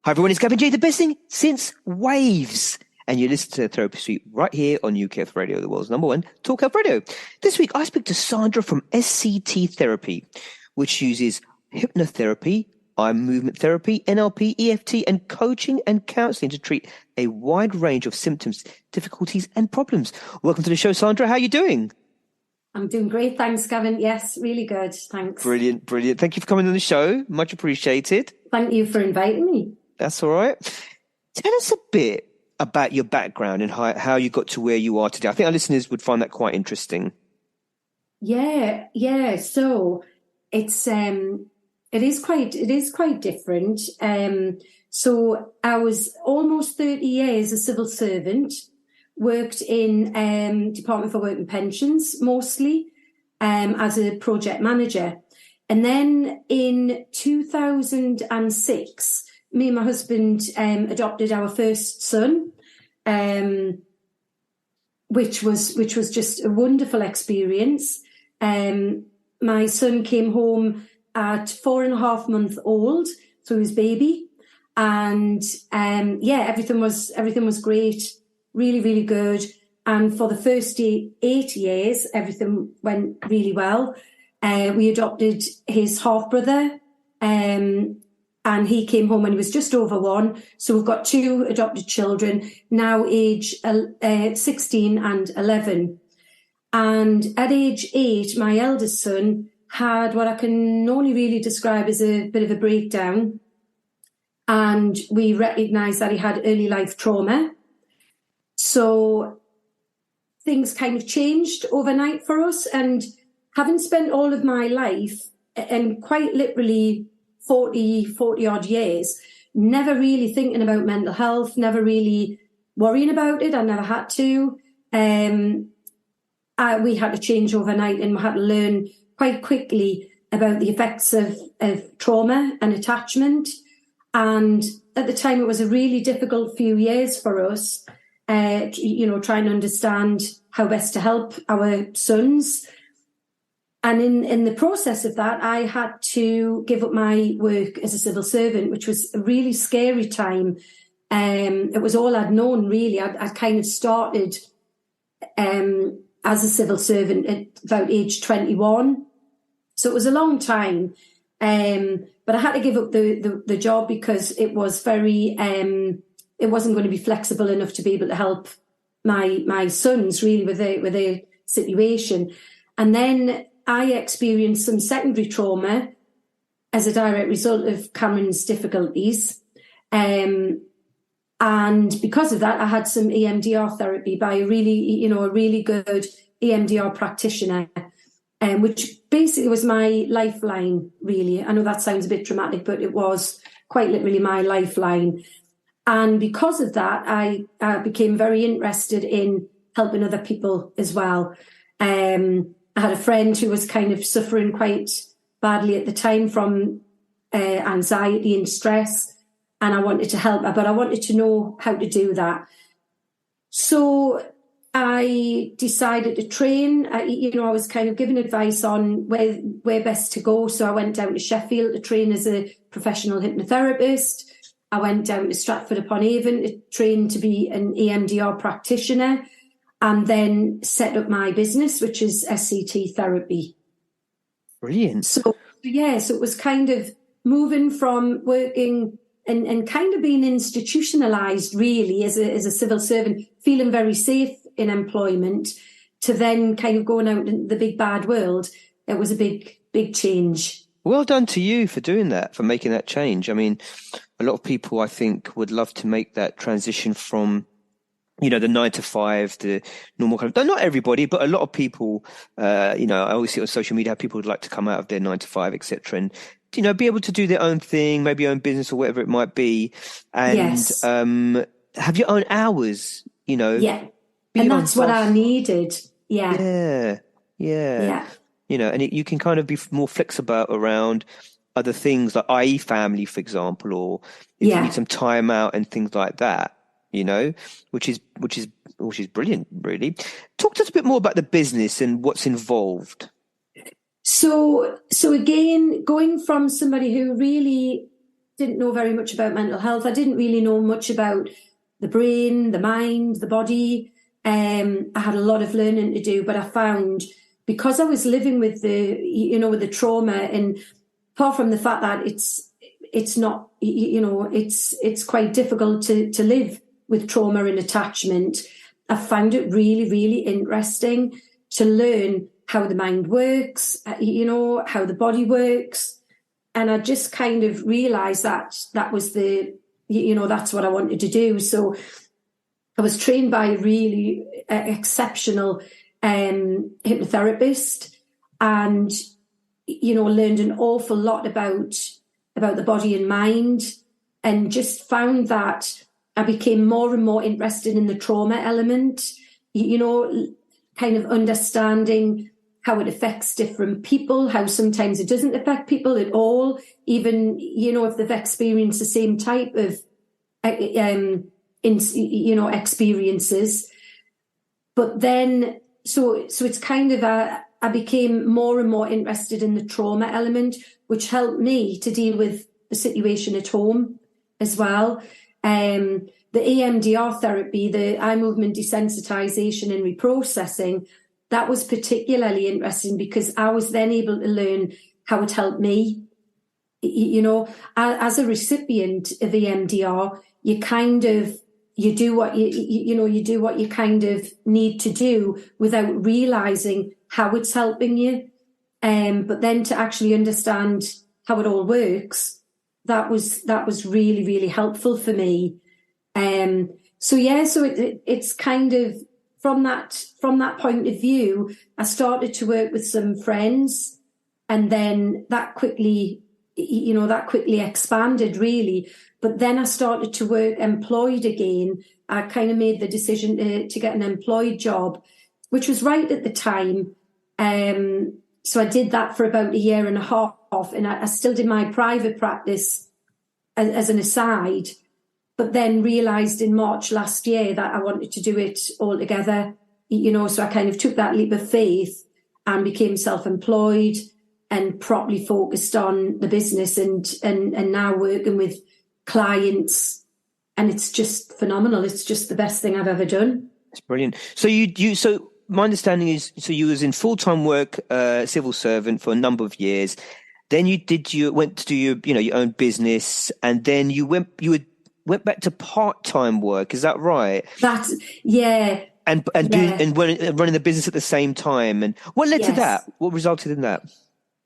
Hi everyone, it's Gavin J, the best thing since waves. And you listen to the Therapy Suite right here on UKF Radio, the world's number one talk health radio. This week, I speak to Sandra from SCT Therapy, which uses hypnotherapy, eye movement therapy, NLP, EFT, and coaching and counseling to treat a wide range of symptoms, difficulties, and problems. Welcome to the show, Sandra. How are you doing? I'm doing great. Thanks, Gavin. Yes, really good. Thanks. Brilliant, brilliant. Thank you for coming on the show. Much appreciated. Thank you for inviting me. That's all right. Tell us a bit about your background and how you got to where you are today. I think our listeners would find that quite interesting. Yeah. So it is quite different. So I was almost 30 years a civil servant, worked in Department for Work and Pensions mostly, as a project manager. And then in 2006, me and my husband adopted our first son, which was just a wonderful experience. My son came home at 4.5 months old, so he was baby, and everything was great, really, really good. And for the first 8 years, everything went really well. We adopted his half brother, and he came home when he was just over 1. So we've got 2 adopted children, now age 16 and 11. And at age 8, my eldest son had what I can only really describe as a bit of a breakdown. And we recognised that he had early life trauma. So things kind of changed overnight for us. And having spent all of my life, and quite literally 40 odd years, never really thinking about mental health, never really worrying about it. I never had to. We had to change overnight, and we had to learn quite quickly about the effects of trauma and attachment. And at the time, it was a really difficult few years for us, trying to understand how best to help our sons. And in the process of that, I had to give up my work as a civil servant, which was a really scary time. It was all I'd known, really. I'd kind of started as a civil servant at about age 21. So it was a long time. But I had to give up the job because it was it wasn't going to be flexible enough to be able to help my sons really with their situation. And then I experienced some secondary trauma as a direct result of Cameron's difficulties. And because of that, I had some EMDR therapy by a really good EMDR practitioner, which basically was my lifeline, really. I know that sounds a bit dramatic, but it was quite literally my lifeline. And because of that, I became very interested in helping other people as well. I had a friend who was kind of suffering quite badly at the time from anxiety and stress, and I wanted to help her, but I wanted to know how to do that. So I decided to train. I was kind of given advice on where best to go. So I went down to Sheffield to train as a professional hypnotherapist. I went down to Stratford-upon-Avon to train to be an EMDR practitioner, and then set up my business, which is SCT Therapy. Brilliant. So it was kind of moving from working and kind of being institutionalized, really, as a civil servant, feeling very safe in employment, to then kind of going out in the big bad world. It was a big change. Well done to you for doing that, for making that change. I mean, a lot of people, I think, would love to make that transition from the 9 to 5, the normal kind of, not everybody, but a lot of people, I always see on social media how people would like to come out of their 9 to 5, etc. And, be able to do their own thing, maybe own business or whatever it might be. And, yes. Have your own hours, Yeah. And that's what I needed. Yeah. And you can kind of be more flexible around other things like, i.e. family, for example, or if you need some time out and things like that. Which is brilliant, really. Talk to us a bit more about the business and what's involved. So again, going from somebody who really didn't know very much about mental health. I didn't really know much about the brain, the mind, the body. I had a lot of learning to do, but I found, because I was living with with the trauma, and apart from the fact that it's not, it's quite difficult to live with trauma and attachment, I found it really, really interesting to learn how the mind works, how the body works. And I just kind of realised that was that's what I wanted to do. So I was trained by a really exceptional hypnotherapist, and learned an awful lot about the body and mind, and just found that I became more and more interested in the trauma element, kind of understanding how it affects different people, how sometimes it doesn't affect people at all, even, if they've experienced the same type of, experiences. But then, so it's kind of I became more and more interested in the trauma element, which helped me to deal with the situation at home as well. The EMDR therapy, the eye movement desensitization and reprocessing, that was particularly interesting because I was then able to learn how it helped me. As a recipient of EMDR, you kind of, you do what you kind of need to do without realizing how it's helping you. But then to actually understand how it all works, that was really, really helpful for me. So it's kind of from that point of view, I started to work with some friends, and then that quickly expanded really. But then I started to work employed again. I kind of made the decision to get an employed job, which was right at the time. So I did that for about a year and a half, and I still did my private practice as an aside, but then realised in March last year that I wanted to do it all together, so I kind of took that leap of faith and became self-employed and properly focused on the business, and now working with clients, and it's just phenomenal. It's just the best thing I've ever done. It's brilliant. So my understanding is, so you was in full-time work, civil servant for a number of years. Then you went to do your own business, and then you went back to part-time work. Is that right? Yeah. And running the business at the same time. And what led to that? What resulted in that?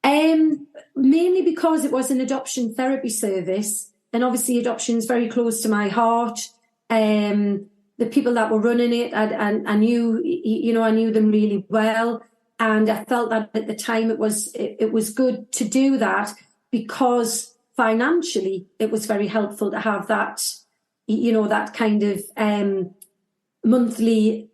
Mainly because it was an adoption therapy service, and obviously adoption is very close to my heart. The people that were running it, I knew them really well, and I felt that at the time it was good to do that because financially it was very helpful to have that, that kind of monthly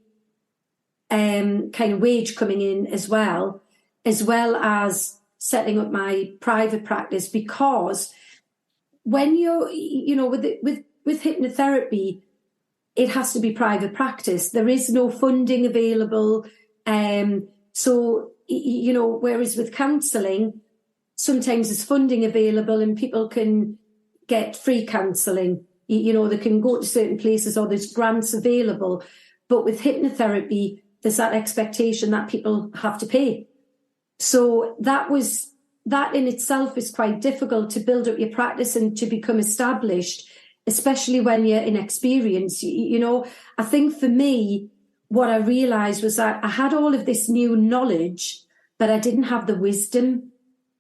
kind of wage coming in as well as setting up my private practice. Because when you're, with hypnotherapy, it has to be private practice. There is no funding available. So, whereas with counselling, sometimes there's funding available and people can get free counselling. They can go to certain places, or there's grants available. But with hypnotherapy, there's that expectation that people have to pay. So that in itself is quite difficult to build up your practice and to become established, especially when you're inexperienced. I think for me, what I realised was that I had all of this new knowledge, but I didn't have the wisdom.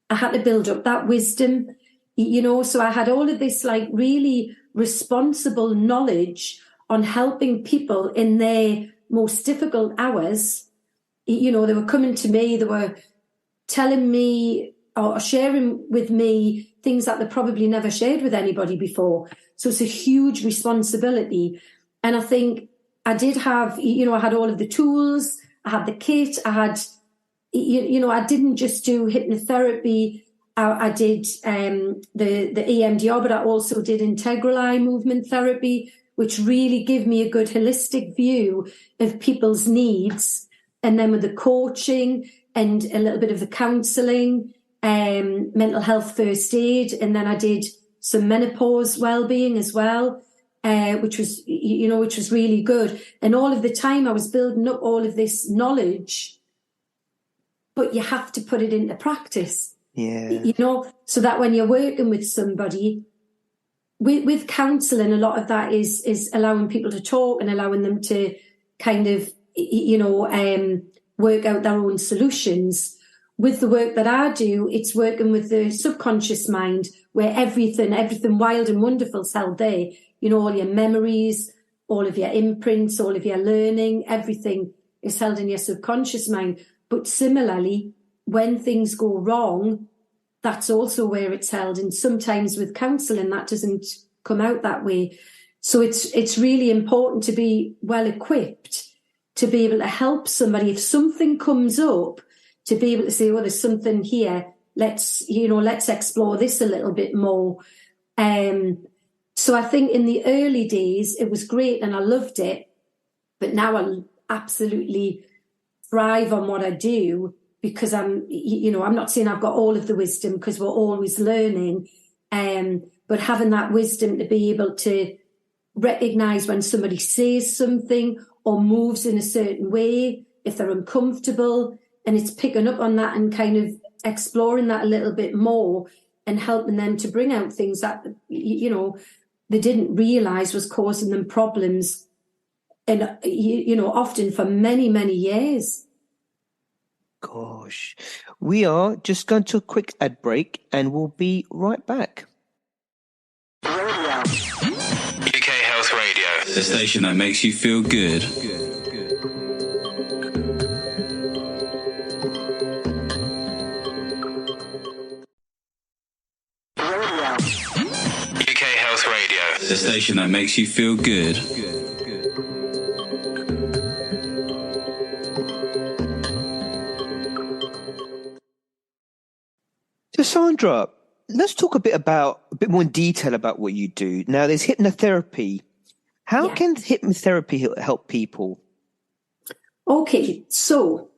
I had to build up that wisdom, so I had all of this like really responsible knowledge on helping people in their most difficult hours. They were coming to me, they were telling me or sharing with me things that they probably never shared with anybody before. So it's a huge responsibility. And I think I did have, I had all of the tools, I had the kit, I had, I didn't just do hypnotherapy. I did the EMDR, but I also did integral eye movement therapy, which really give me a good holistic view of people's needs. And then with the coaching and a little bit of the counselling, mental health first aid. And then I did some menopause well-being as well, which was really good. And all of the time I was building up all of this knowledge, but you have to put it into practice. Yeah. So that when you're working with somebody, with counselling, a lot of that is allowing people to talk and allowing them to kind of, work out their own solutions. With the work that I do, it's working with the subconscious mind, where everything wild and wonderful is held there. All your memories, all of your imprints, all of your learning, everything is held in your subconscious mind. But similarly, when things go wrong, that's also where it's held. And sometimes with counselling, that doesn't come out that way. So it's really important to be well equipped to be able to help somebody. If something comes up, to be able to say, there's something here. Let's explore this a little bit more. So I think in the early days, it was great and I loved it. But now I absolutely thrive on what I do, because I'm not saying I've got all of the wisdom, because we're always learning. But having that wisdom to be able to recognise when somebody says something or moves in a certain way, if they're uncomfortable, and it's picking up on that and kind of exploring that a little bit more and helping them to bring out things that, they didn't realise was causing them problems, and, often for many, many years. Gosh, we are just going to a quick ad break and we'll be right back. UK Health Radio, the station that makes you feel good. UK Health Radio, the station that makes you feel good. So Sandra, let's talk a bit more in detail about what you do. Now, there's hypnotherapy. How can hypnotherapy help people? Okay, so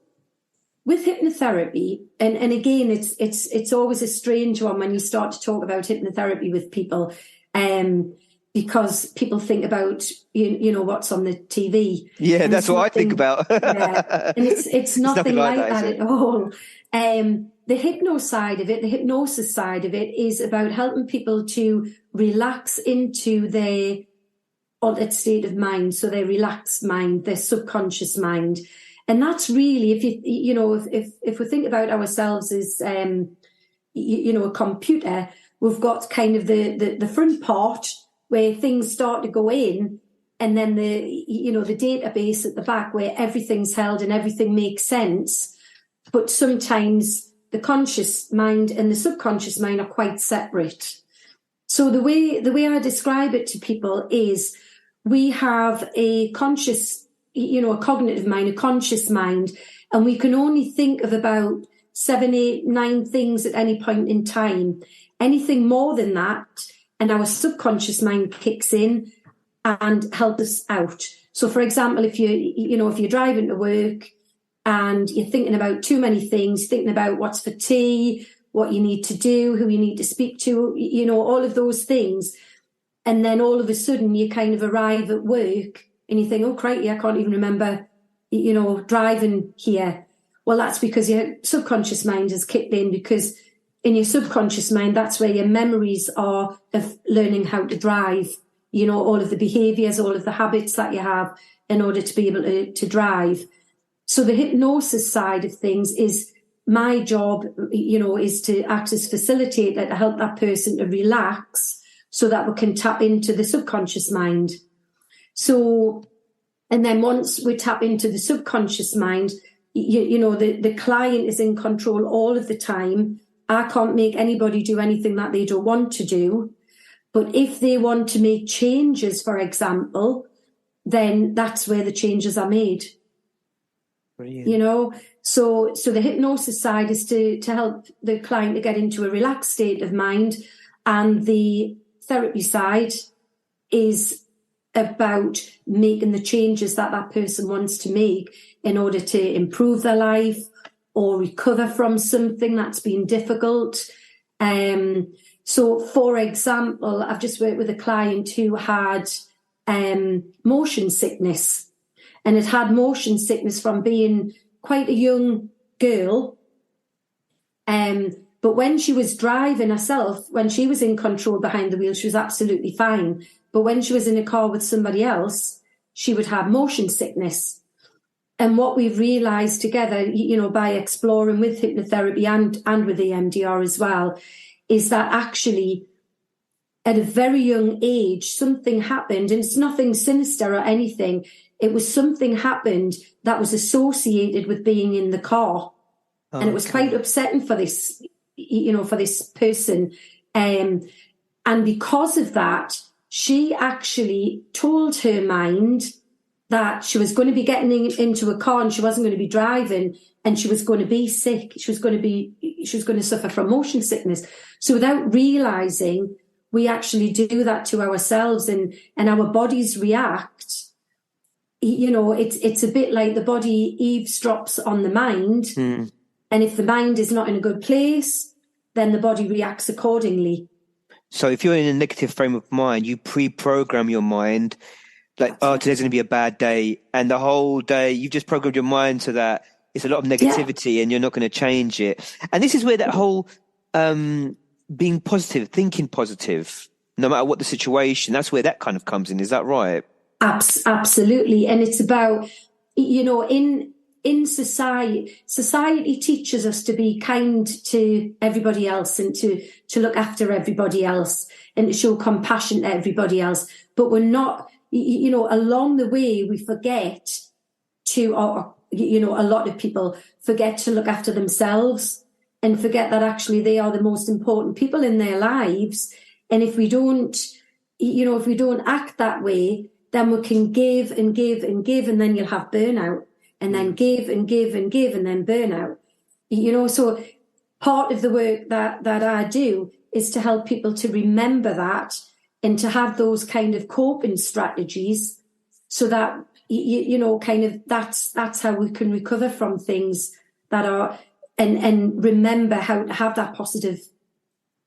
with hypnotherapy, and again, it's always a strange one when you start to talk about hypnotherapy with people, because people think about what's on the TV. Yeah, and that's what I think about. And it's nothing like that at all. The hypnosis side of it is about helping people to relax into their altered state of mind, so their relaxed mind, their subconscious mind. And that's really, if we think about ourselves as, a computer, we've got kind of the front part where things start to go in, and then the database at the back where everything's held and everything makes sense. But sometimes the conscious mind and the subconscious mind are quite separate. So the way I describe it to people is, we have a conscious, a cognitive mind, a conscious mind, and we can only think of about 7, 8, 9 things at any point in time. Anything more than that, and our subconscious mind kicks in and helps us out. So, for example, if you're driving to work and you're thinking about too many things, thinking about what's for tea, what you need to do, who you need to speak to, all of those things. And then all of a sudden you kind of arrive at work and you think, oh, crikey, I can't even remember, driving here. Well, that's because your subconscious mind has kicked in, because in your subconscious mind, that's where your memories are of learning how to drive, all of the behaviours, all of the habits that you have in order to be able to drive. So the hypnosis side of things is my job, is to act as facilitator to help that person to relax so that we can tap into the subconscious mind. So, and then once we tap into the subconscious mind, the client is in control all of the time. I can't make anybody do anything that they don't want to do. But if they want to make changes, for example, then that's where the changes are made. Brilliant. So the hypnosis side is to help the client to get into a relaxed state of mind, and the therapy side is about making the changes that person wants to make in order to improve their life or recover from something that's been difficult. So, for example, I've just worked with a client who had motion sickness, and had motion sickness from being quite a young girl. But when she was driving herself, when she was in control behind the wheel, she was absolutely fine. But when she was in a car with somebody else, she would have motion sickness. And what we've realised together, you know, by exploring with hypnotherapy and with EMDR as well, is that actually at a very young age, something happened, and it's nothing sinister or anything. It was something happened that was associated with being in the car. And it was quite upsetting for this, you know, for this person. And because of that, she actually told her mind that she was going to be getting into a car and she wasn't going to be driving, and she was going to be sick. She was going to suffer from motion sickness. So without realizing, we actually do that to ourselves, and our bodies react. You know, it's a bit like the body eavesdrops on the mind. And if the mind is not in a good place, then the body reacts accordingly. So if you're in a negative frame of mind, you pre-program your mind like, oh, today's going to be a bad day. And the whole day, you've just programmed your mind so that it's a lot of negativity and you're not going to change it. And this is where that whole being positive, thinking positive, no matter what the situation, that's where that kind of comes in. Is that right? Absolutely. And it's about, you know, in society teaches us to be kind to everybody else and to look after everybody else and to show compassion to everybody else. But we're not, you know, along the way, we forget to, or, you know, a lot of people forget to look after themselves and forget that actually they are the most important people in their lives. And if we don't, you know, if we don't act that way, then we can give and give and give, and then you'll have burnout. And then give and give and give, and then burnout. You know, so part of the work that I do is to help people to remember that and to have those kind of coping strategies so that, you know, kind of that's how we can recover from things that are, and remember how to have that positive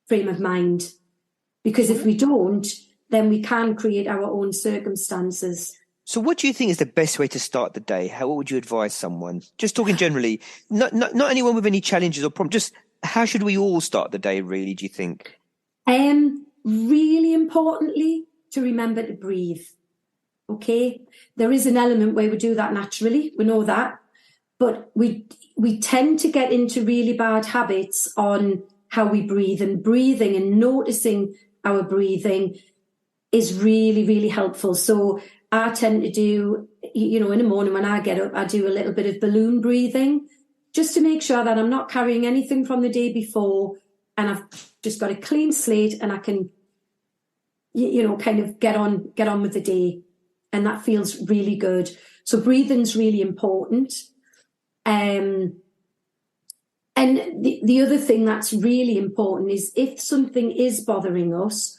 frame of mind. Because if we don't, then we can create our own circumstances. So what do you think is the best way to start the day? What would you advise someone? Just talking generally, not anyone with any challenges or problems, just how should we all start the day, really, do you think? Really importantly, to remember to breathe, okay? There is an element where we do that naturally, we know that, but we tend to get into really bad habits on how we breathe, and breathing and noticing our breathing is really, really helpful. So I tend to do, you know, in the morning when I get up, I do a little bit of balloon breathing just to make sure that I'm not carrying anything from the day before, and I've just got a clean slate and I can, you know, kind of get on with the day. And that feels really good. So breathing's really important. And the other thing that's really important is if something is bothering us,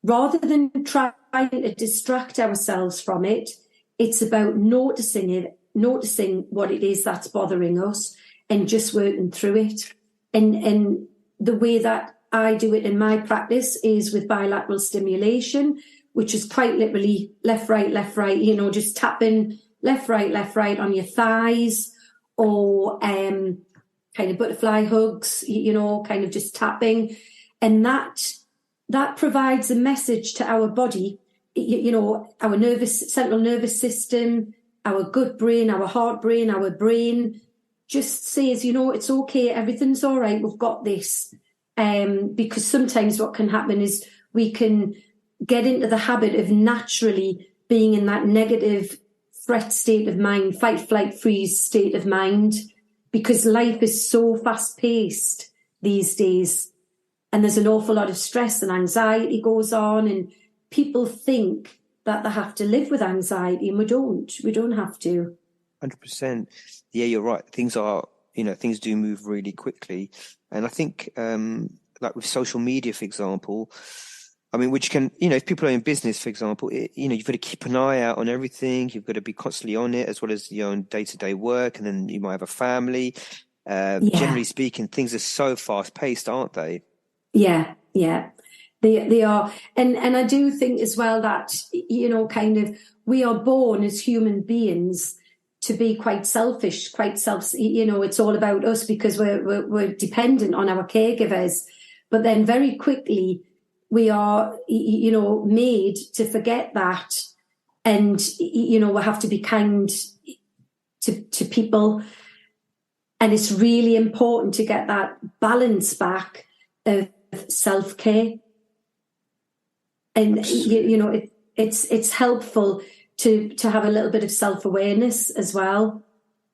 rather than trying to distract ourselves from it, it's about noticing it, noticing what it is that's bothering us and just working through it. And the way that I do it in my practice is with bilateral stimulation, which is quite literally left, right, you know, just tapping left, right on your thighs, or kind of butterfly hugs, you know, kind of just tapping. And that provides a message to our body, you know, our central nervous system, our gut brain, our heart brain, our brain just says, you know, it's okay, everything's all right, we've got this. Because sometimes what can happen is we can get into the habit of naturally being in that negative threat state of mind, fight, flight, freeze state of mind, because life is so fast-paced these days. And there's an awful lot of stress and anxiety goes on, and people think that they have to live with anxiety, and we don't. We don't have to. 100%. Yeah, you're right. Things do move really quickly. And I think, like with social media, for example, I mean, which can, you know, if people are in business, for example, you've got to keep an eye out on everything. You've got to be constantly on it, as well as your own day-to-day work. And then you might have a family. Generally speaking, things are so fast-paced, aren't they? Yeah. They are, and I do think as well that, you know, kind of, we are born as human beings to be quite selfish, you know, it's all about us because we're dependent on our caregivers. But then very quickly we are, you know, made to forget that, and, you know, we have to be kind to people. And it's really important to get that balance back of self-care. And, you know, it's helpful to have a little bit of self-awareness as well,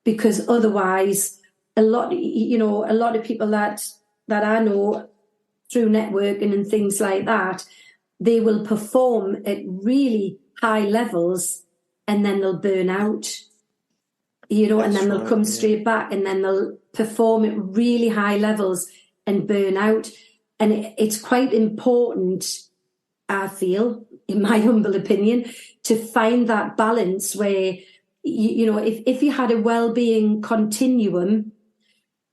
because otherwise a lot of people that I know through networking and things like that, they will perform at really high levels and then they'll burn out, you know. That's and then they'll come straight back and then they'll perform at really high levels and burn out. And it's quite important, I feel, in my humble opinion, to find that balance where, you know, if you had a well-being continuum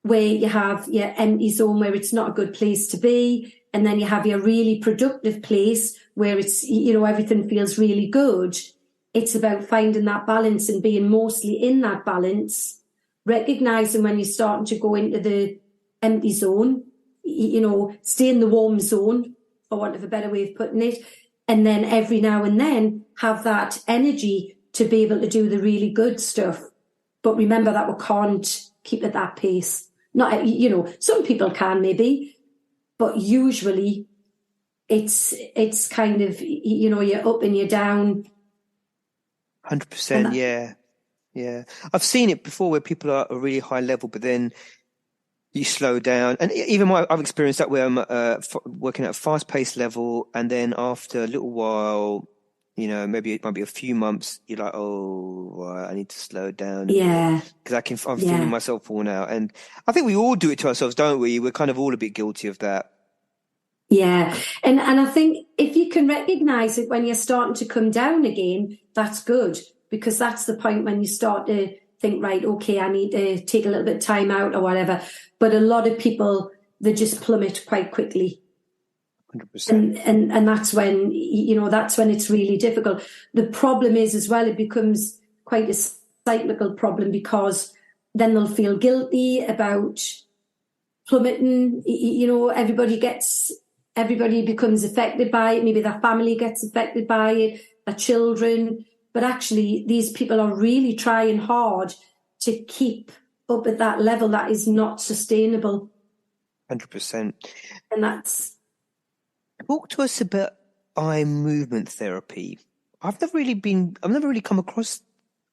where you have your empty zone where it's not a good place to be, and then you have your really productive place where it's, you know, everything feels really good. It's about finding that balance and being mostly in that balance, recognizing when you're starting to go into the empty zone, you know, stay in the warm zone, for want of a better way of putting it, and then every now and then have that energy to be able to do the really good stuff. But remember that we can't keep at that pace. Not, you know, some people can maybe, but usually it's kind of, you know, you're up and you're down. 100%, yeah. I've seen it before where people are at a really high level, but then you slow down. And even I've experienced that where I'm working at a fast-paced level, and then after a little while, you know, maybe it might be a few months, you're like, oh, right, I need to slow down. Yeah. Because I'm feeling myself worn out. And I think we all do it to ourselves, don't we? We're kind of all a bit guilty of that. Yeah. And I think if you can recognize it when you're starting to come down again, that's good, because that's the point when you start to think, right, okay, I need to take a little bit of time out or whatever. But a lot of people, they just plummet quite quickly. 100%. And that's when, you know, that's when it's really difficult. The problem is as well, it becomes quite a cyclical problem, because then they'll feel guilty about plummeting. You know, everybody becomes affected by it. Maybe their family gets affected by it, their children. But actually, these people are really trying hard to keep up at that level that is not sustainable. 100%. And that's... Talk to us about eye movement therapy. I've never really come across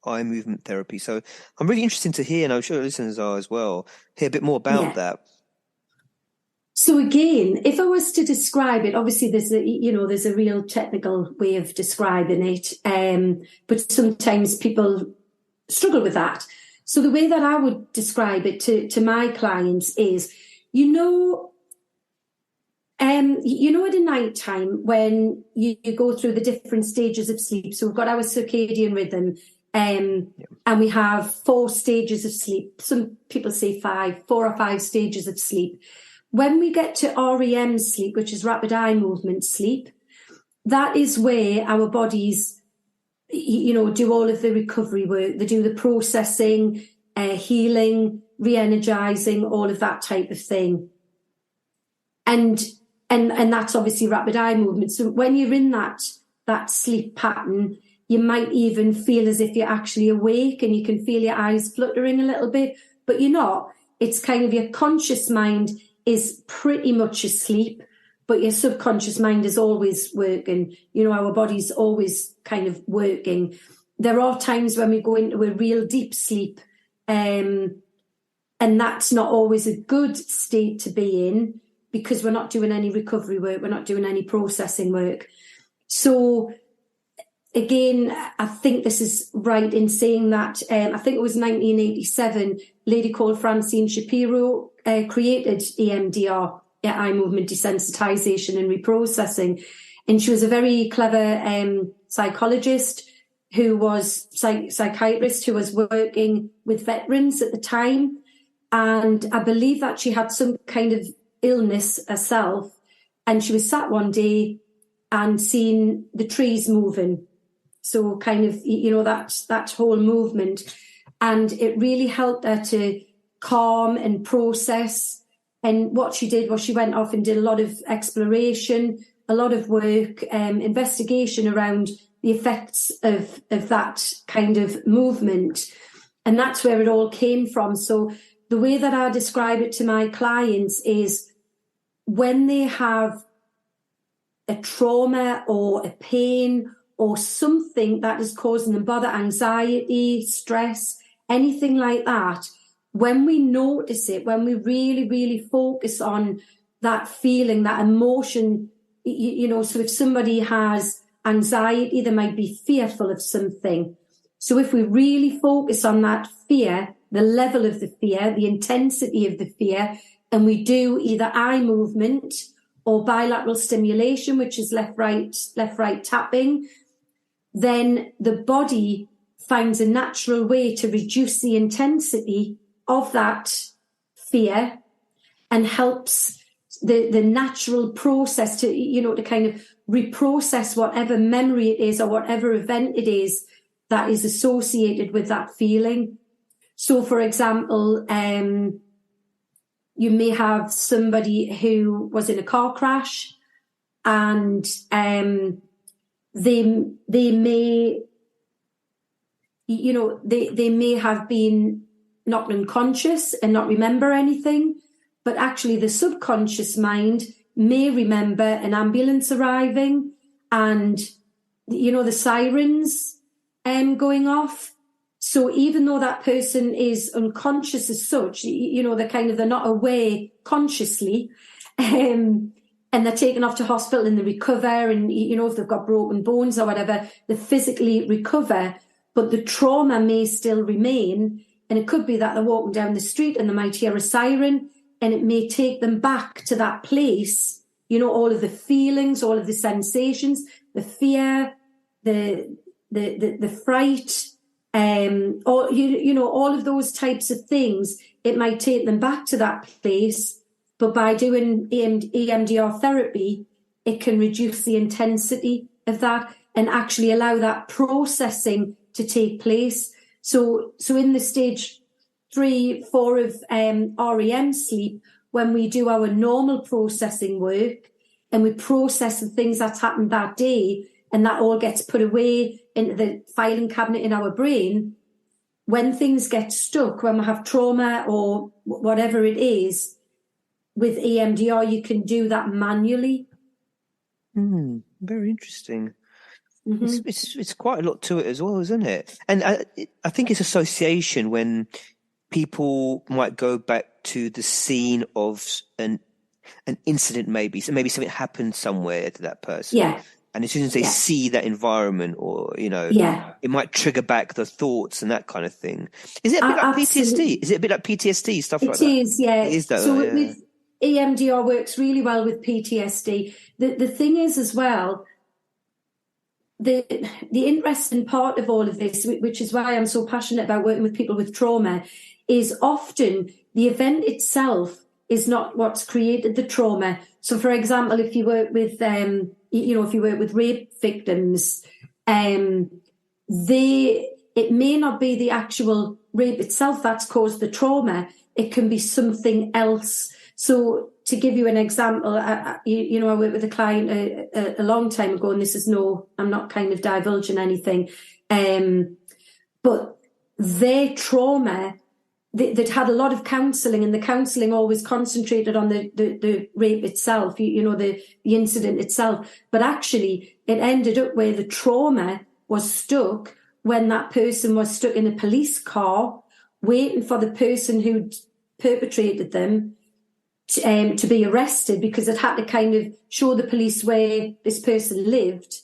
eye movement therapy. So I'm really interested to hear, and I'm sure listeners are as well, hear a bit more about that. So again, if I was to describe it, obviously there's a real technical way of describing it, but sometimes people struggle with that. So the way that I would describe it to my clients is, at a night time when you go through the different stages of sleep. So we've got our circadian rhythm, and we have 4 stages of sleep. Some people say 4 or 5 stages of sleep. When we get to REM sleep, which is rapid eye movement sleep, that is where our bodies, do all of the recovery work. They do the processing, healing, re-energizing, all of that type of thing. And that's obviously rapid eye movement. So when you're in that sleep pattern, you might even feel as if you're actually awake, and you can feel your eyes fluttering a little bit, but you're not. It's kind of your conscious mind is pretty much asleep, but your subconscious mind is always working. Our body's always kind of working. There are times when we go into a real deep sleep, and that's not always a good state to be in, because we're not doing any recovery work, we're not doing any processing work. So again, I think this is right in saying that, I think it was 1987, a lady called Francine Shapiro created EMDR, eye movement desensitization and reprocessing. And she was a very clever psychologist who was psychiatrist who was working with veterans at the time. And I believe that she had some kind of illness herself, And she was sat one day and seen the trees moving. So kind of, that whole movement. And it really helped her to calm and process. And what she did was she went off and did a lot of exploration, a lot of work, investigation around the effects of that kind of movement. And that's where it all came from. So the way that I describe it to my clients is when they have a trauma or a pain or something that is causing them bother, anxiety, stress, anything like that, when we notice it, when we really, really focus on that feeling, that emotion, so if somebody has anxiety, they might be fearful of something. So if we really focus on that fear, the level of the fear, the intensity of the fear, and we do either eye movement or bilateral stimulation, which is left, right tapping, then the body finds a natural way to reduce the intensity of that fear and helps the natural process to kind of reprocess whatever memory it is or whatever event it is that is associated with that feeling. So, for example, you may have somebody who was in a car crash and they may, they may have been knocked unconscious and not remember anything, but actually the subconscious mind may remember an ambulance arriving and, the sirens going off. So even though that person is unconscious as such, they're not aware consciously, and they're taken off to hospital and they recover, and, if they've got broken bones or whatever, they physically recover, but the trauma may still remain. And it could be that they're walking down the street and they might hear a siren and it may take them back to that place, all of the feelings, all of the sensations, the fear, the fright, all of those types of things. It might take them back to that place, but by doing EMDR therapy, it can reduce the intensity of that and actually allow that processing to take place. So in the stage 3, 4 of REM sleep, when we do our normal processing work and we process the things that's happened that day, and that all gets put away into the filing cabinet in our brain, when things get stuck, when we have trauma or whatever it is, with EMDR, you can do that manually. Very interesting. Mm-hmm. It's quite a lot to it as well, isn't it? And I think it's association when people might go back to the scene of an incident, maybe. So maybe something happened somewhere to that person. Yeah. And as soon as they see that environment or, it might trigger back the thoughts and that kind of thing. Is it a bit like PTSD? Is it a bit like PTSD, stuff like that? It is, yeah. It is that, so with EMDR works really well with PTSD. The thing is as well, the interesting part of all of this, which is why I'm so passionate about working with people with trauma, is often the event itself is not what's created the trauma. So, for example, if you work with, if you work with rape victims, it may not be the actual rape itself that's caused the trauma. It can be something else. So, to give you an example, I worked with a client a long time ago, and I'm not kind of divulging anything, but their trauma, they'd had a lot of counselling, and the counselling always concentrated on the rape itself, the incident itself. But actually, it ended up where the trauma was stuck when that person was stuck in a police car waiting for the person who'd perpetrated them to be arrested, because it had to kind of show the police where this person lived.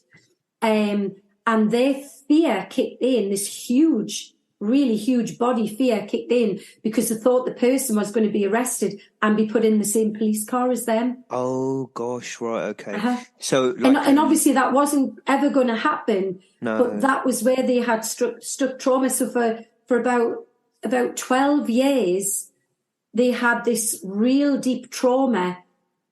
And their fear kicked in, this huge, really huge body fear kicked in, because they thought the person was going to be arrested and be put in the same police car as them. Oh, gosh, right, okay. So, and obviously that wasn't ever going to happen, but that was where they had stuck trauma. So for about 12 years, they had this real deep trauma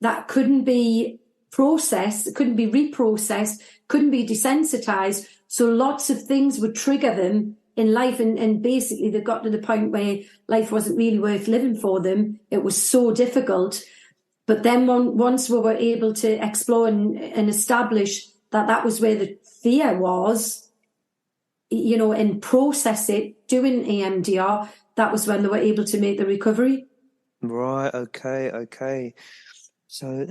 that couldn't be processed, it couldn't be reprocessed, couldn't be desensitized. So lots of things would trigger them in life, and basically they got to the point where life wasn't really worth living for them. It was so difficult. But then once we were able to explore and establish that was where the fear was, you know, and process it, doing EMDR, that was when they were able to make the recovery. Right. Okay. So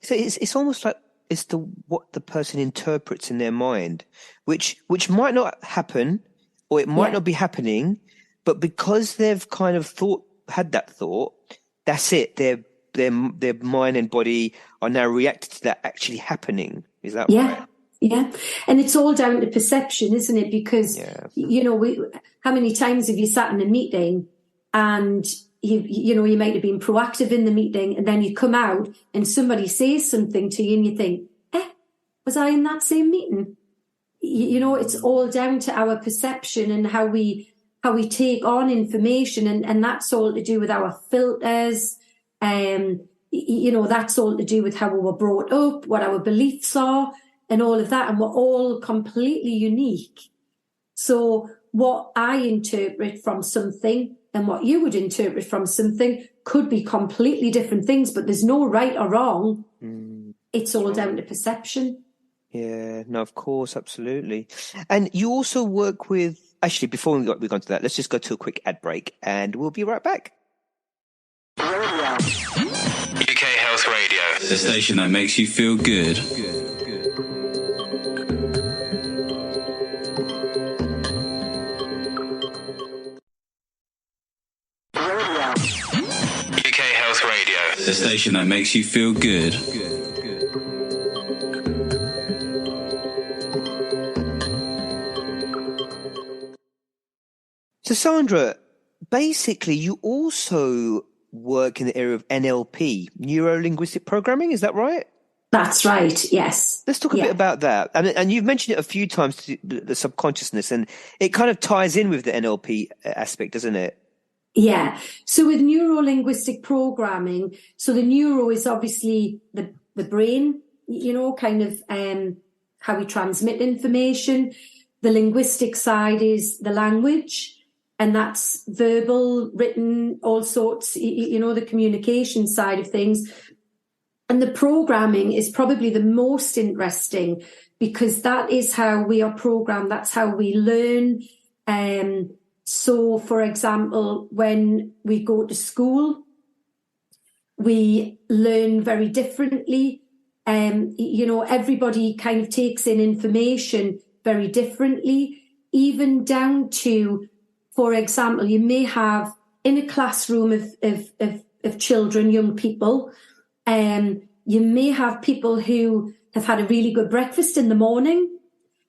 it's almost like it's what the person interprets in their mind, which might not happen, or it might not be happening, but because they've kind of had that thought, that's it. Their mind and body are now reacting to that actually happening. Is that right? Yeah. And it's all down to perception, isn't it? Because, you know, how many times have you sat in a meeting and you might have been proactive in the meeting, and then you come out and somebody says something to you and you think, was I in that same meeting? You know, it's all down to our perception and how we take on information, and that's all to do with our filters. You know, that's all to do with how we were brought up, what our beliefs are, and all of that. And we're all completely unique. So what I interpret from something and what you would interpret from something could be completely different things, but there's no right or wrong. It's all down to perception. Yeah, no, of course, absolutely. And you also work with, actually, before we go into that, let's just go to a quick ad break and we'll be right back. UK Health Radio, the station that makes you feel good. UK Health Radio, the station that makes you feel good. So, Sandra, basically, you also work in the area of NLP, neuro-linguistic programming. Is that right? That's right. Yes. Let's talk a bit about that. And you've mentioned it a few times, the subconsciousness, and it kind of ties in with the NLP aspect, doesn't it? Yeah. So with neuro-linguistic programming, so the neuro is obviously the brain, you know, kind of how we transmit information. The linguistic side is the language. And that's verbal, written, all sorts, you know, the communication side of things. And the programming is probably the most interesting because that is how we are programmed. That's how we learn. So, for example, when we go to school, we learn very differently. You know, everybody kind of takes in information very differently, even down to, for example, you may have in a classroom of children, young people, you may have people who have had a really good breakfast in the morning.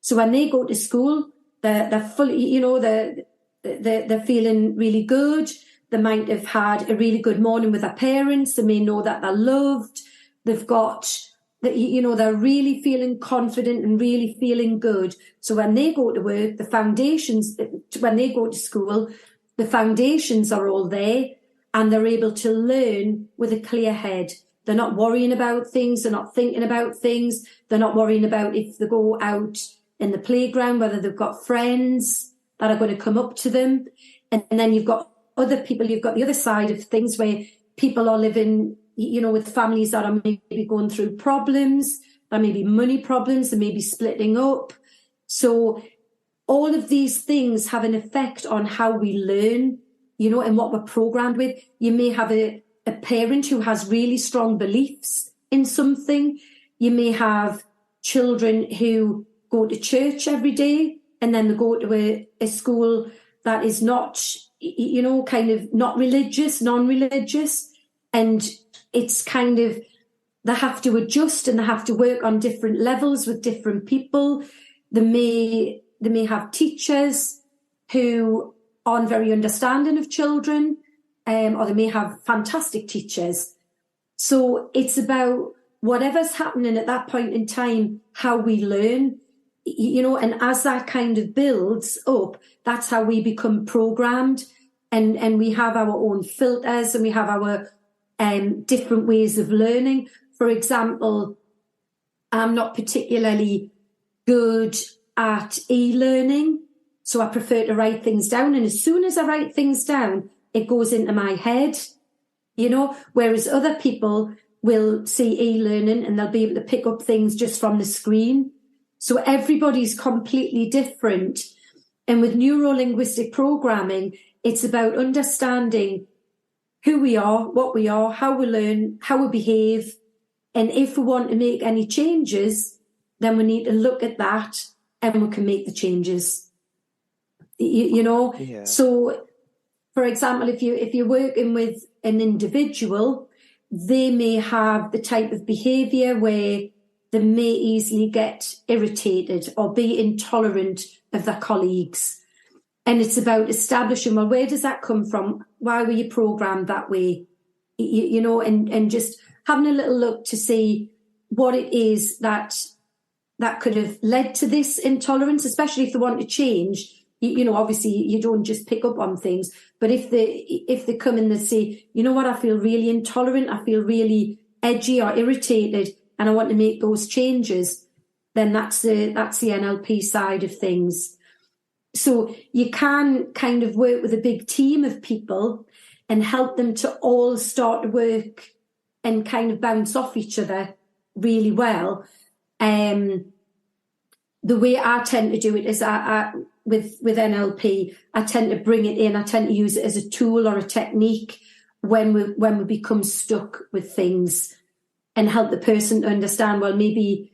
So when they go to school, they're fully, you know, they're feeling really good. They might have had a really good morning with their parents. They may know that they're loved. They've got, you know, they're really feeling confident and really feeling good. So when they go to work, the foundations, when they go to school, the foundations are all there and they're able to learn with a clear head. They're not worrying about things. They're not thinking about things. They're not worrying about if they go out in the playground, whether they've got friends that are going to come up to them. And then you've got other people, you've got the other side of things where people are living, you know, with families that are maybe going through problems, there may be money problems, they may be splitting up. So all of these things have an effect on how we learn, you know, and what we're programmed with. You may have a parent who has really strong beliefs in something. You may have children who go to church every day and then they go to a school that is not, you know, kind of not religious, non-religious. And it's kind of, they have to adjust and they have to work on different levels with different people. They may have teachers who aren't very understanding of children, or they may have fantastic teachers. So it's about whatever's happening at that point in time, how we learn, you know, and as that kind of builds up, that's how we become programmed, and we have our own filters and we have our different ways of learning. For example, I'm not particularly good at e-learning, so I prefer to write things down. And as soon as I write things down, it goes into my head, whereas other people will see e-learning and they'll be able to pick up things just from the screen. So everybody's completely different. And with neuro-linguistic programming, it's about understanding who we are, what we are, how we learn, how we behave. And if we want to make any changes, then we need to look at that and we can make the changes. Yeah. So, for example, if you're working with an individual, they may have the type of behaviour where they may easily get irritated or be intolerant of their colleagues. And it's about establishing, well, where does that come from? Why were you programmed that way? And just having a little look to see what it is that could have led to this intolerance, especially if they want to change. Obviously you don't just pick up on things, but if they come and they say, you know what, I feel really intolerant, I feel really edgy or irritated, and I want to make those changes, then that's the NLP side of things. So you can kind of work with a big team of people and help them to all start to work and kind of bounce off each other really well. The way I tend to do it is with NLP, I tend to bring it in. I tend to use it as a tool or a technique when we become stuck with things, and help the person to understand, well, maybe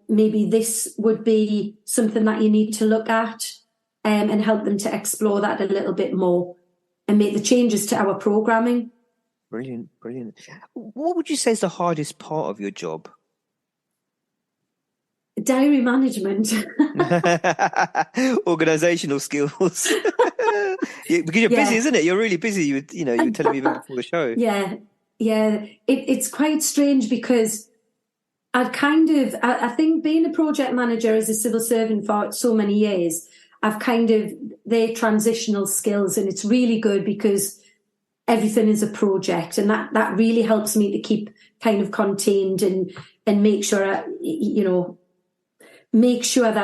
this would be something that you need to look at, and help them to explore that a little bit more and make the changes to our programming. Brilliant. What would you say is the hardest part of your job? Diary management. Organizational skills. Because you're busy, isn't it? You're really busy. You were telling me about before the show. Yeah. It's quite strange because I think being a project manager as a civil servant for so many years, they're transitional skills, and it's really good because everything is a project, and that really helps me to keep kind of contained and make sure that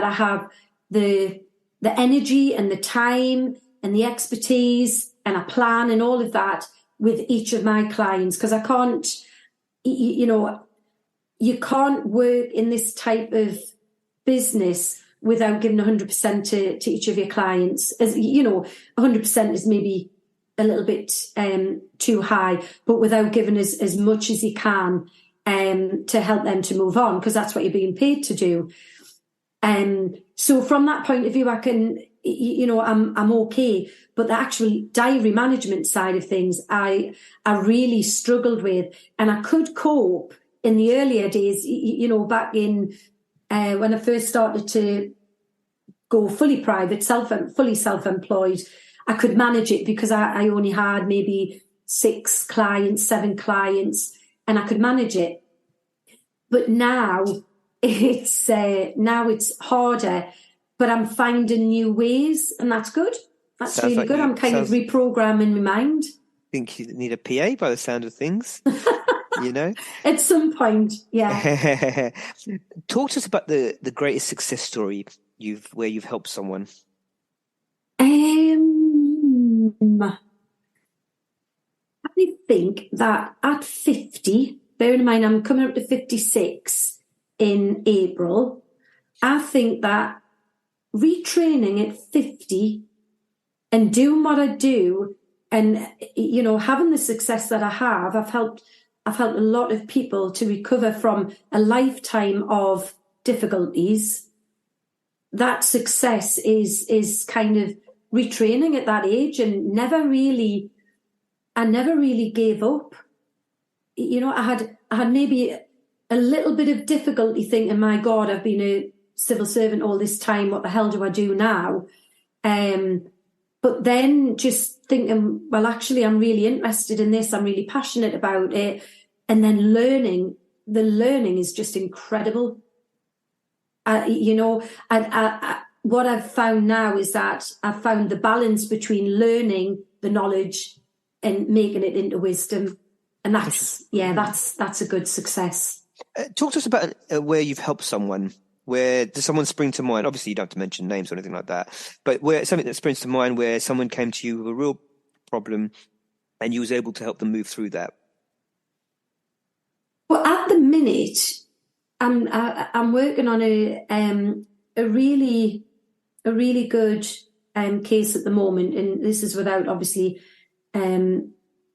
I have the energy and the time and the expertise and a plan and all of that with each of my clients, because I can't, you can't work in this type of business without giving 100% to each of your clients. As 100% is maybe a little bit too high, but without giving as much as you can to help them to move on, because that's what you're being paid to do. So from that point of view, I can, I'm okay. But the actual diary management side of things, I really struggled with, and I could cope in the earlier days, back in when I first started to go fully private, fully self-employed. I could manage it because I only had maybe 6 clients, 7 clients, and I could manage it. But now it's harder, but I'm finding new ways, and that's good. That's Sounds really like good. I'm kind of reprogramming my mind. I think you need a PA by the sound of things. At some point, yeah. Talk to us about the greatest success story where you've helped someone. I think that at 50, bearing in mind I'm coming up to 56 in April, I think that retraining at 50 and doing what I do, and having the success that I have, I've helped a lot of people to recover from a lifetime of difficulties. That success is kind of retraining at that age, and I never really gave up. I had maybe a little bit of difficulty thinking, my God, I've been a civil servant all this time, what the hell do I do now? But then just thinking, well, actually, I'm really interested in this. I'm really passionate about it. And then the learning is just incredible. What I've found now is that I've found the balance between learning the knowledge and making it into wisdom. And that's a good success. Talk to us about where you've helped someone. Where does someone spring to mind? Obviously, you don't have to mention names or anything like that, but where something that springs to mind where someone came to you with a real problem and you was able to help them move through that. Well, at the minute, I'm working on a really good case at the moment, and this is without obviously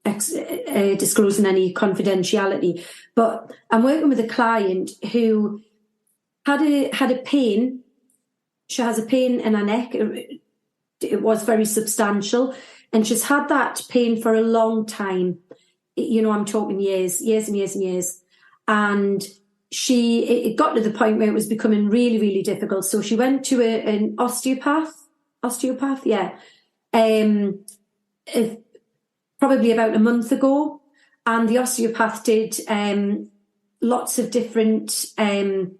disclosing any confidentiality. But I'm working with a client who had a pain. She has a pain in her neck. It was very substantial, and she's had that pain for a long time. You know, I'm talking years and years and years. And it got to the point where it was becoming really, really difficult. So she went to an osteopath, yeah, probably about a month ago. And the osteopath did lots of different, kind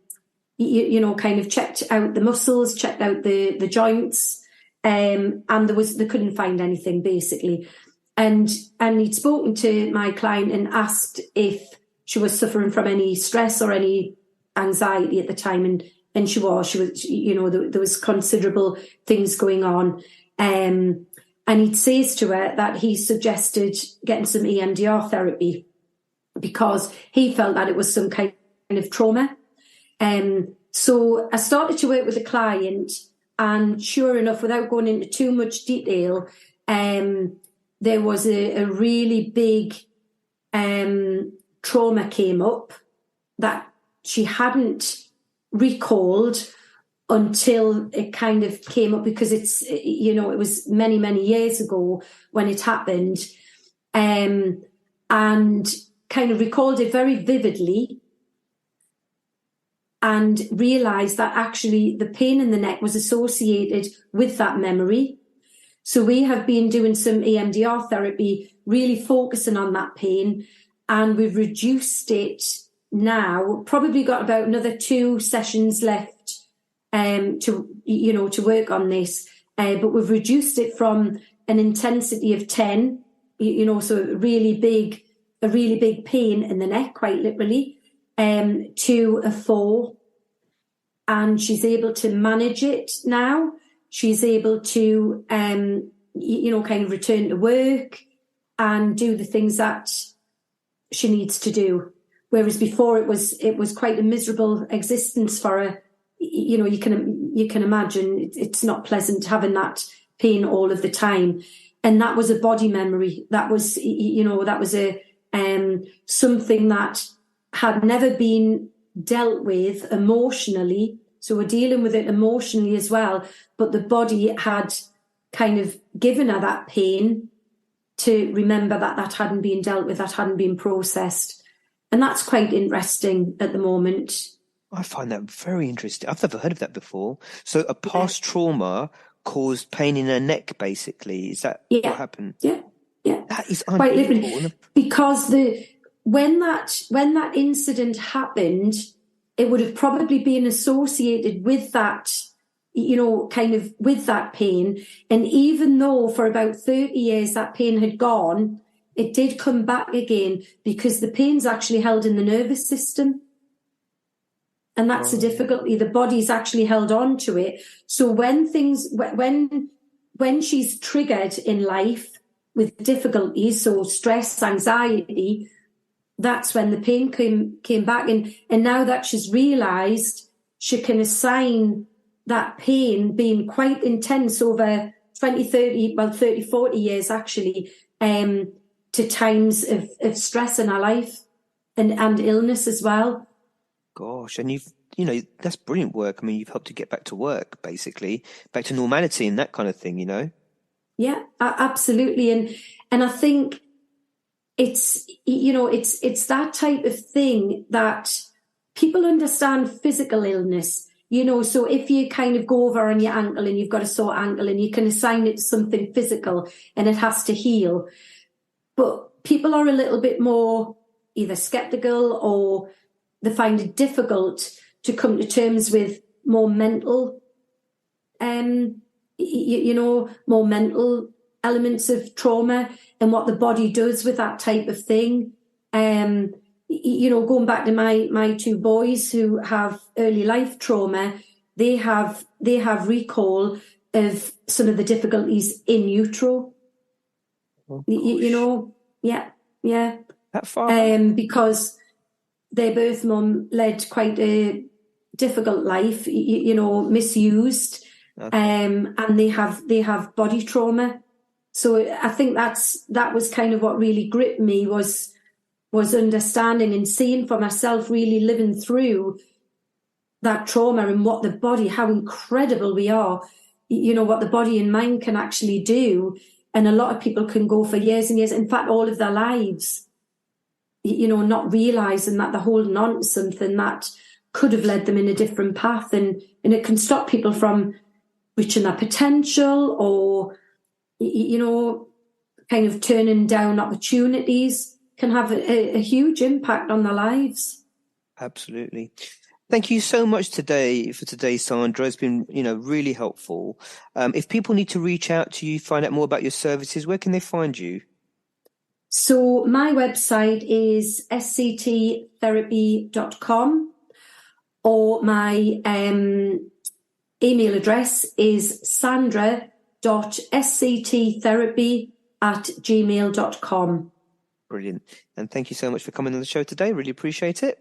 of checked out the muscles, checked out the joints, and they couldn't find anything basically. And he'd spoken to my client and asked if she was suffering from any stress or any anxiety at the time, and she was, there was considerable things going on. And he says to her that he suggested getting some EMDR therapy because he felt that it was some kind of trauma. So I started to work with a client, and sure enough, without going into too much detail, there was a really big trauma came up that she hadn't recalled until it kind of came up, because it was many, many years ago when it happened, and kind of recalled it very vividly and realised that actually the pain in the neck was associated with that memory. So we have been doing some EMDR therapy, really focusing on that pain, and we've reduced it now, probably got about another 2 sessions left to work on this. But we've reduced it from an intensity of 10, so a really big pain in the neck, quite literally, to a 4. And she's able to manage it now. She's able to, kind of return to work and do the things that she needs to do. Whereas before it was quite a miserable existence for her. You can imagine it's not pleasant having that pain all of the time. And that was a body memory. That was, that was a something that had never been dealt with emotionally. So we're dealing with it emotionally as well. But the body had kind of given her that pain to remember that hadn't been dealt with, that hadn't been processed. And that's quite interesting at the moment. I find that very interesting. I've never heard of that before. So a past trauma caused pain in her neck, basically. Is that what happened? Yeah. That is quite unbelievable. Literally, because when that incident happened, it would have probably been associated with that, kind of with that pain. And even though for about 30 years that pain had gone, it did come back again because the pain's actually held in the nervous system. And that's the difficulty. The body's actually held on to it. So when she's triggered in life with difficulties, so stress, anxiety, that's when the pain came back. And now that she's realised, she can assign that pain being quite intense over 30, 40 years actually, to times of stress in her life and illness as well. Gosh, and that's brilliant work. I mean, you've helped to get back to work, basically, back to normality and that kind of thing, Yeah, absolutely. And I think it's that type of thing that people understand physical illness, so if you kind of go over on your ankle and you've got a sore ankle and you can assign it to something physical and it has to heal. But people are a little bit more either skeptical or they find it difficult to come to terms with more mental, more mental elements of trauma and what the body does with that type of thing. going back to my two boys who have early life trauma, they have recall of some of the difficulties in utero. Oh, Yeah. that far back? Because their birth mum led quite a difficult life, misused, Okay. and they have body trauma. So I think that was kind of what really gripped me was understanding and seeing for myself, really living through that trauma and what the body, how incredible we are, what the body and mind can actually do. And a lot of people can go for years and years, in fact, all of their lives, not realizing that they're holding on to something that could have led them in a different path. And it can stop people from reaching their potential or, kind of turning down opportunities, can have a huge impact on their lives. Absolutely. Thank you so much for today, Sandra. It's been, really helpful. If people need to reach out to you, find out more about your services, where can they find you? So my website is scttherapy.com, or my email address is sandra.scttherapy@gmail.com. Brilliant. And thank you so much for coming on the show today. Really appreciate it.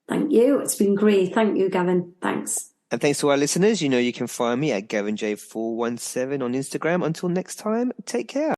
Thank you. It's been great. Thank you, Gavin. Thanks. And thanks to our listeners. You can find me at GavinJ417 on Instagram. Until next time, take care.